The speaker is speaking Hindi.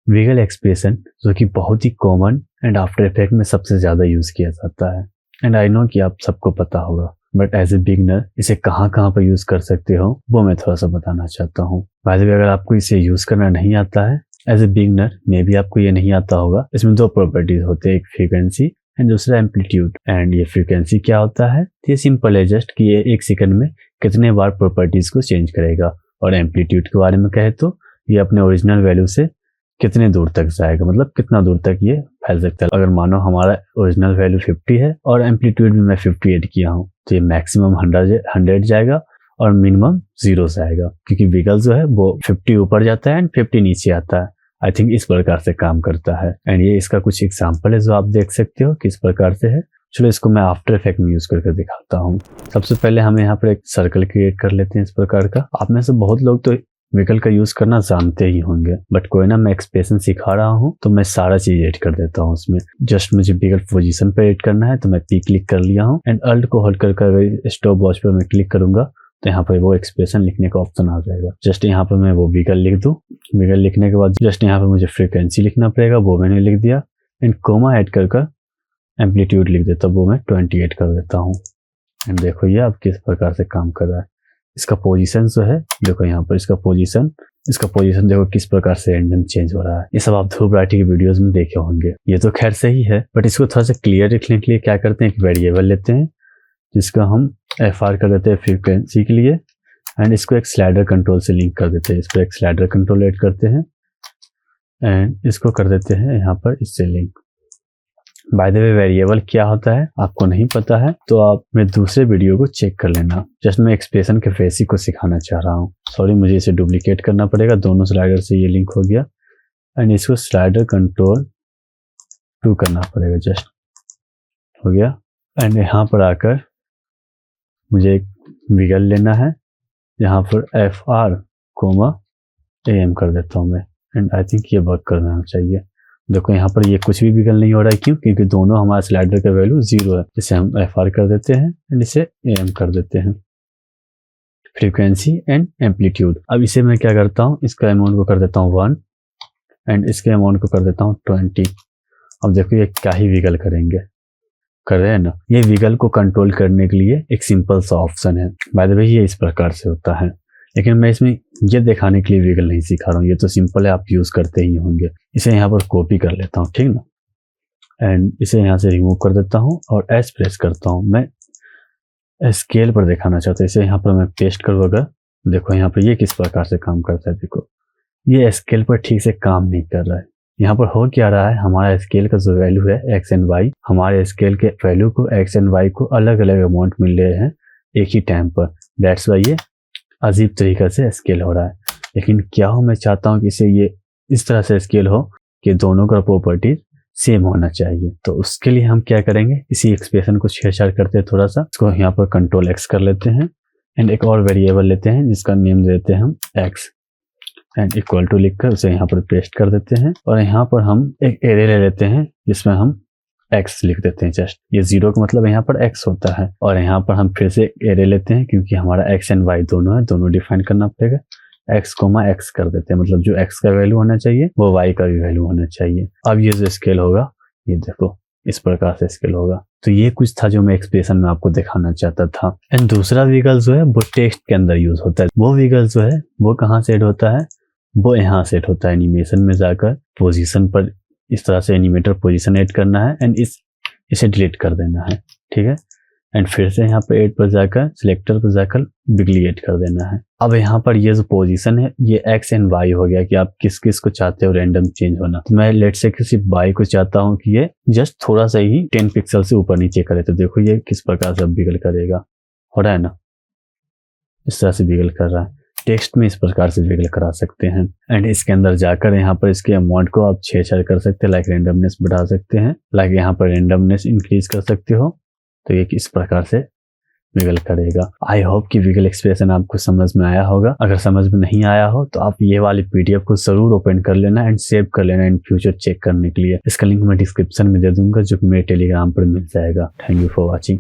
विगल एक्सप्रेशन जो कि बहुत ही कॉमन एंड आफ्टर इफेक्ट में सबसे ज़्यादा यूज़ किया जाता है। एंड आई नो कि आप सबको पता होगा, बट एज ए बिगनर इसे कहाँ कहाँ पर यूज़ कर सकते हो वो मैं थोड़ा सा बताना चाहता हूँ। बाय द वे, अगर आपको इसे यूज़ करना नहीं आता है as a beginner, may be आपको ये नहीं आता होगा, इसमें दो प्रॉपर्टीज होते हैं, एक फ्रीक्वेंसी एंड दूसरा एम्पलीट्यूड। एंड ये फ्रीक्वेंसी क्या होता है, ये सिंपल है जस्ट कि ये 1 सेकंड में कितने बार प्रॉपर्टीज को चेंज करेगा। और एम्पलीट्यूड के बारे में कहे तो ये अपने ओरिजिनल वैल्यू से कितने दूर तक जाएगा, मतलब कितना दूर तक ये फैल सकता है। अगर मानो हमारा ओरिजिनल वैल्यू 50 है और एम्पलीट्यूड भी मैं 58 किया हूँ, तो ये मैक्सिमम 100 जाएगा और मिनिमम 0 जाएगा, क्योंकि विगल जो है वो 50 ऊपर जाता है एंड 50 नीचे आता है। आई थिंक इस प्रकार से काम करता है। एंड ये इसका कुछ एग्जाम्पल है जो आप देख सकते हो किस प्रकार से है। चलो इसको मैं आफ्टर इफेक्ट में यूज करके दिखाता हूँ। सबसे पहले हमें यहाँ पर एक सर्कल क्रिएट कर लेते हैं इस प्रकार का। आप में से बहुत लोग तो विगल का यूज करना जानते ही होंगे, बट कोई ना, मैं एक्सप्रेशन सिखा रहा हूँ तो मैं सारा चीज एड कर देता हूँ उसमें। जस्ट मुझे विगल पोजीशन पे एड करना है तो मैं पी क्लिक कर लिया हूँ एंड अल्ट को होल्ड कर स्टॉप वॉच पर मैं क्लिक करूंगा तो यहाँ पर वो एक्सप्रेशन लिखने का ऑप्शन आ जाएगा। जस्ट यहाँ पर मैं वो विगल लिख दूँ। विगल लिखने के बाद जस्ट यहाँ पर मुझे फ्रीक्वेंसी लिखना पड़ेगा, वो मैंने लिख दिया एंड कोमा ऐड कर एम्पलीट्यूड लिख देता, वो मैं 28 कर देता हूँ। एंड देखो ये अब किस प्रकार से काम कर रहा है। इसका पोजीशन जो है, देखो यहाँ पर इसका पोजीशन देखो किस प्रकार से रैंडम चेंज हो रहा है। ये सब आप ध्रुव राठी की वीडियोस में देखे होंगे। ये तो खैर सही है, बट इसको थोड़ा सा क्लियर रखने के लिए क्या करते हैं, एक वेरिएबल लेते हैं जिसका हम FR कर देते हैं फ्रीक्वेंसी के लिए एंड इसको एक स्लाइडर कंट्रोल से लिंक कर देते हैं। इस पर एक स्लाइडर कंट्रोल ऐड करते हैं एंड इसको कर देते हैं यहाँ पर इससे link. By the way, variable क्या होता है आपको नहीं पता है तो आप मेरे दूसरे वीडियो को चेक कर लेना। जस्ट मैं एक्सप्रेशन के बेसिक को सिखाना चाह रहा हूँ। सॉरी, मुझे इसे डुप्लीकेट करना पड़ेगा, दोनों स्लाइडर से ये लिंक हो गया एंड इसको स्लाइडर कंट्रोल 2 करना पड़ेगा। जस्ट हो गया एंड यहाँ पर आकर मुझे एक विगल लेना है, यहाँ पर FR AM कर देता हूँ मैं एंड आई थिंक ये वर्क करना चाहिए। देखो यहाँ पर ये कुछ भी विगल नहीं हो रहा है, क्यों? क्योंकि दोनों हमारे स्लाइडर का वैल्यू 0 है। इसे हम FR कर देते हैं एंड इसे AM कर देते हैं, फ्रीक्वेंसी एंड एम्पलीट्यूड। अब इसे मैं क्या करता हूँ, इसका अमाउंट को कर देता हूँ 1 एंड इसके अमाउंट को कर देता हूँ 20। अब देखो ये क्या ही विगल करेंगे, कर रहे हैं ना। ये विगल को कंट्रोल करने के लिए एक सिंपल सा ऑप्शन है। बाय द वे, ये इस प्रकार से होता है, लेकिन मैं इसमें ये दिखाने के लिए विगल नहीं सिखा रहा हूँ, ये तो सिंपल है, आप यूज करते ही होंगे। इसे यहाँ पर कॉपी कर लेता हूँ, ठीक ना, एंड इसे यहाँ से रिमूव कर देता हूँ और S प्रेस करता हूँ। मैं स्केल पर दिखाना चाहता हूँ, इसे यहाँ पर मैं पेस्ट करूँगा। देखो यहाँ पर ये किस प्रकार से काम करता है। देखो ये स्केल पर ठीक से काम नहीं कर रहा है। यहाँ पर हो क्या रहा है, हमारा स्केल का जो वैल्यू है X एंड Y, हमारे स्केल के वैल्यू को X एंड Y को अलग अलग अमाउंट मिल रहे हैं एक ही टाइम पर। दैट्स वाई ये अजीब तरीके से स्केल हो रहा है। लेकिन क्या हो, मैं चाहता हूँ कि इसे ये इस तरह से स्केल हो कि दोनों का प्रॉपर्टी सेम होना चाहिए। तो उसके लिए हम क्या करेंगे, इसी एक्सप्रेशन को छेड़छाड़ करते हैं थोड़ा सा। इसको यहाँ पर कंट्रोल X कर लेते हैं एंड एक और वेरिएबल लेते हैं जिसका नेम देते हैं हम X एंड इक्वल टू लिखकर उसे यहाँ पर पेस्ट कर देते हैं और यहाँ पर हम एक एरे ले लेते हैं जिसमें हम X लिख देते हैं। जस्ट ये 0 का मतलब यहाँ पर X होता है और यहाँ पर हम फिर से एरे लेते हैं क्योंकि हमारा X एंड Y दोनों है, दोनों डिफाइन करना पड़ेगा। X, X कर देते हैं, मतलब जो X का वैल्यू होना चाहिए वो Y का भी वैल्यू होना चाहिए। अब ये जो स्केल होगा, ये देखो इस प्रकार से स्केल होगा। तो ये कुछ था जो मैं एक्सप्रेशन में आपको दिखाना चाहता था। एंड दूसरा विगल जो है वो टेक्स्ट के अंदर यूज होता है। वो विगल जो है वो कहाँ से ऐड होता है, वो यहाँ सेट होता है एनिमेशन में जाकर पोजीशन पर। इस तरह से एनिमेटर पोजीशन ऐड करना है एंड इसे डिलीट कर देना है, ठीक है। एंड फिर से यहाँ पर ऐड पर जाकर सिलेक्टर पर जाकर विगली ऐड कर देना है। अब यहाँ पर ये जो पोजीशन है ये X एंड Y हो गया कि आप किस किस को चाहते हो रैंडम चेंज होना। तो मैं लेट से किसी Y को चाहता हूँ कि ये जस्ट थोड़ा सा ही 10 पिक्सल से ऊपर नीचे करे। तो देखो ये किस प्रकार से अब विगल करेगा, हो रहा है ना, इस तरह से विगल कर रहा है। टेक्स्ट में इस प्रकार से विगल करा सकते हैं एंड इसके अंदर जाकर यहाँ पर इसके अमाउंट को आप छेड़छाड़ कर सकते हैं, लाइक रेंडमनेस बढ़ा सकते हैं, लाइक यहाँ पर रेंडमनेस इंक्रीज कर सकते हो। तो ये किस प्रकार से विगल करेगा। आई होप कि विगल एक्सप्रेशन आपको समझ में आया होगा। अगर समझ में नहीं आया हो तो आप ये वाली PDF को जरूर ओपन कर लेना एंड सेव कर लेना इन फ्यूचर चेक करने के लिए। इसका लिंक मैं डिस्क्रिप्शन में दे दूंगा जो मेरे टेलीग्राम पर मिल जाएगा। Thank you for watching.